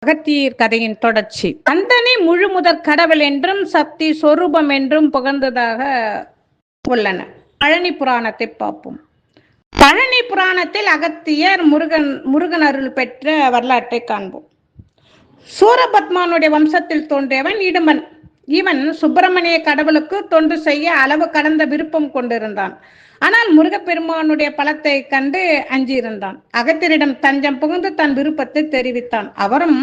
அகத்தியர் கதையின் தொடர்ச்சி. கந்தனை முழு முதற் கடவுள் என்றும் சக்தி சொரூபம் என்றும் புகழ்ந்ததாக உள்ளன. பழனி புராணத்தை பார்ப்போம். பழனி புராணத்தில் அகத்தியர் முருகன் அருள் பெற்ற வரலாற்றை காண்போம். சூரபத்மனுடைய வம்சத்தில் தோன்றியவன் இடும்பன். இவன் சுப்பிரமணிய கடவுளுக்கு தொண்டு செய்ய அளவு கடந்த விருப்பம் கொண்டிருந்தான். ஆனால் முருகப்பெருமானுடைய பலத்தை கண்டு அஞ்சியிருந்தான். அகத்தியரிடம் தஞ்சம் புகுந்து தன் விருப்பத்தை தெரிவித்தான். அவரும்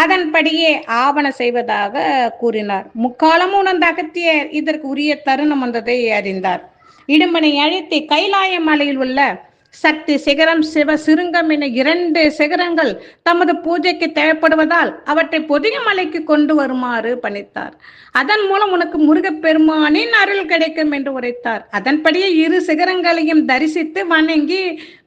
அதன்படியே ஆவண செய்வதாக கூறினார். முக்காலமும் உணர்ந்த அகத்தியர் இதற்கு உரிய தருணம் வந்ததை அறிந்தார். இடும்பனை அழைத்து கைலாய மலையில் உள்ள சக்தி சிகரம், சிவ சிருங்கம் என 2 சிகரங்கள் தமது பூஜைக்கு தேவைப்படுவதால் அவற்றை பொதிகை மலைக்கு கொண்டு வருமாறு பணித்தார். அதன் மூலம் உனக்கு முருகப்பெருமானின் அருள் கிடைக்கும் என்று உரைத்தார். அதன்படியே 2 சிகரங்களையும் தரிசித்து வணங்கி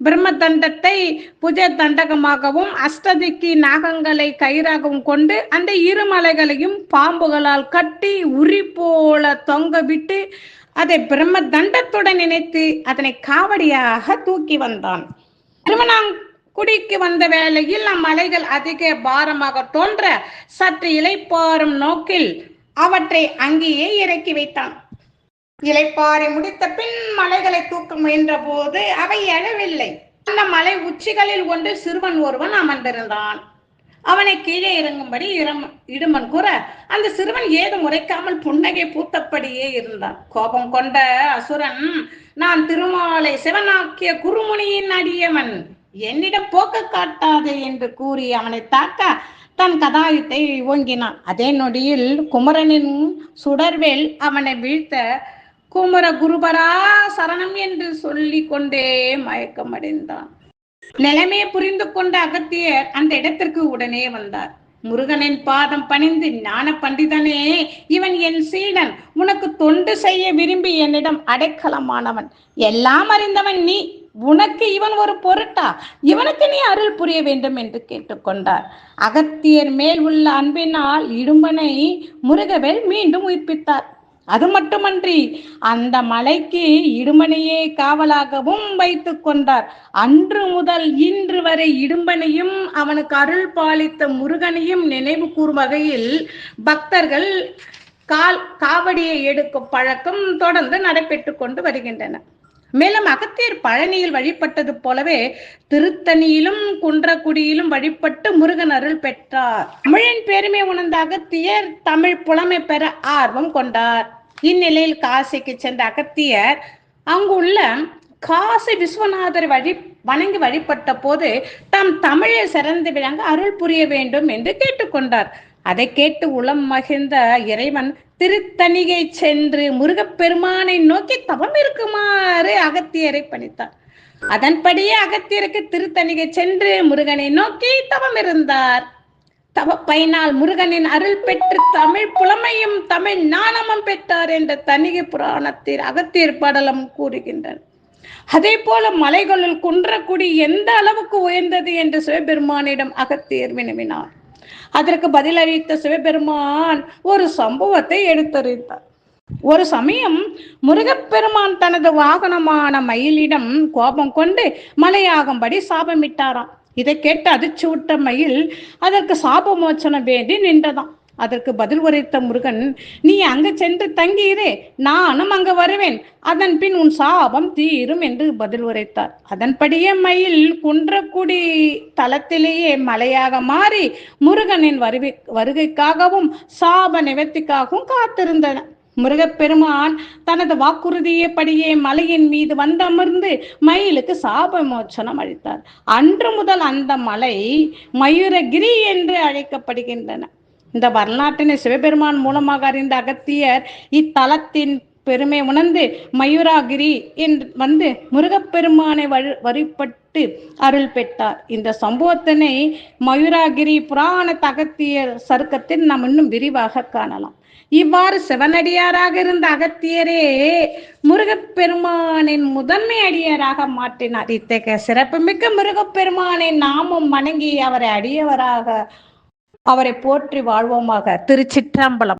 பிரம்ம தண்டத்தை புஜ தண்டகமாகவும் அஷ்டதிக்கி நாகங்களை கயிறாகவும் கொண்டு அந்த 2 மலைகளையும் பாம்புகளால் கட்டி உரி போல தொங்க விட்டு அதை பிரம்ம தண்டத்துடன் இணைத்து அதனை காவடியாக தூக்கி வந்தான். திருவண்ணாங்குடிக்கு வந்த வேளையில் அம்மலைகள் அதிக பாரமாக தோன்ற சற்று இளைப்பாறும் நோக்கில் அவற்றை அங்கேயே இறக்கி வைத்தான். இளைப்பாறை முடித்த பின் மலைகளை தூக்க முயன்ற போது அவை எழவில்லை. அந்த மலை உச்சிகளில் ஒன்று சிறுவன் ஒருவன் அமர்ந்திருந்தான். அவனை கீழே இறங்கும்படி இடும்பன் கூற அந்த சிறுவன் ஏதும் உரைக்காமல் புன்னகை பூத்தபடியே இருந்தான். கோபம் கொண்ட அசுரன், நான் திருமாலை சிவனாக்கிய குருமுனியின் அடியவன், என்னிடம் போக்க காட்டாதே என்று கூறி அவனை தாக்க தன் கதாயுத்தை ஓங்கினான். அதே நொடியில் குமரனின் சுடர்வேல் அவனை வீழ்த்த குமர குருபரா சரணம் என்று சொல்லி கொண்டே மயக்கமடைந்தான். நிலைமையை புரிந்து கொண்ட அகத்தியர் அந்த இடத்திற்கு உடனே வந்தார். முருகனின் பாதம் பணிந்து, ஞான பண்டிதனே, இவன் என் சீடன், உனக்கு தொண்டு செய்ய விரும்பி என்னிடம் அடைக்கலமானவன், எல்லாம் அறிந்தவன் நீ, உனக்கு இவன் ஒரு பொருட்டா? இவனுக்கு நீ அருள் புரிய வேண்டும் என்று கேட்டுக்கொண்டார். அகத்தியர் மேல் உள்ள அன்பினால் இடும்பனை முருகவேல் மீண்டும் உயிர்ப்பித்தார். அது மட்டுமன்றி அந்த மலைக்கு இடும்பனையே காவலாகவும் வைத்து கொண்டார். அன்று முதல் இன்று வரை இடும்பனையும் அவனுக்கு அருள் பாலித்த முருகனையும் நினைவு கூறும் வகையில் பக்தர்கள் காவடியை எடுக்கும் பழக்கம் தொடர்ந்து நடைபெற்று கொண்டு வருகின்றன. மேலும் அகத்தியர் பழனியில் வழிபட்டது போலவே திருத்தணியிலும் குன்றக்குடியிலும் வழிபட்டு முருகன் அருள் பெற்றார். தமிழின் பெருமை உணர்ந்த அகத்தியர் தமிழ் புலமை பெற ஆர்வம் கொண்டார். இந்நிலையில் காசிக்கு சென்ற அகத்தியர் அங்குள்ள காசி விஸ்வநாதர் வணங்கி வழிபட்ட போது தாம் தமிழில் சிறந்து விளங்க அருள் புரிய வேண்டும் என்று கேட்டுக்கொண்டார். அதை கேட்டு உளம் மகிழ்ந்த இறைவன் திருத்தணிகை சென்று முருகப்பெருமானை நோக்கி தவம் இருக்குமாறு அகத்தியரை பணித்தார். அதன்படியே அகத்தியருக்கு திருத்தணிகை சென்று முருகனை நோக்கி தவம் இருந்தார். தவப்பயனால் முருகனின் அருள் பெற்று தமிழ் புலமையும் தமிழ் ஞானமும் பெற்றார் என்ற தணிகை புராணத்தில் அகத்தியர் பாடலம் கூறுகின்றனர். அதே போல மலைகளுள் குன்றக்குடி எந்த அளவுக்கு உயர்ந்தது என்று சிவபெருமானிடம் அகத்தியர் வினவினார். அதற்கு பதிலளித்த சிவபெருமான் ஒரு சம்பவத்தை எடுத்துரைத்தார். ஒரு சமயம் முருகப்பெருமான் தனது வாகனமான மயிலிடம் கோபம் கொண்டு மலையாகும்படி சாபமிட்டாராம். இதை கேட்டு அதிர்ச்சியுற்ற மயில் அதற்கு சாப மோச்சனம் வேண்டி நின்றதாம். அதற்கு பதில் உரைத்த முருகன், நீ அங்கு சென்று தங்கியிரு, நானும் அங்கு வருவேன், அதன் பின் உன் சாபம் தீரும் என்று பதில் உரைத்தார். அதன்படியே மயில் குன்றக்குடி தலத்திலேயே மலையாக மாறி முருகனின் வருகைக்காகவும் சாப நிவர்த்திக்காகவும் காத்திருந்தன. முருகப்பெருமான் தனது வாக்குறுதியபடியே மலையின் மீது வந்தமர்ந்து மயிலுக்கு சாப மோச்சனம் அளித்தார். அன்று முதல் அந்த மலை மயூரகிரி என்று அழைக்கப்படுகின்றன. இந்த வரலாற்றினை சிவபெருமான் மூலமாக அறிந்த அகத்தியர் இத்தலத்தின் பெருமை உணர்ந்து மயூரகிரி என்று வந்து முருகப்பெருமானை வழிபட்டு அருள் பெற்றார். இந்த சம்பவத்தினை மயூரகிரி புராண அகத்தியர் சருக்கத்தில் நாம் இன்னும் விரிவாக காணலாம். இவ்வாறு சிவனடியாராக இருந்த அகத்தியரே முருகப்பெருமானின் முதன்மை அடியாராக மாற்றினார். இத்தகைய சிறப்புமிக்க முருகப்பெருமானை நாமும் வணங்கி அவரை அடியவராக அவரை போற்றி வாழ்வோமாக. திருச்சிற்றம்பலம்.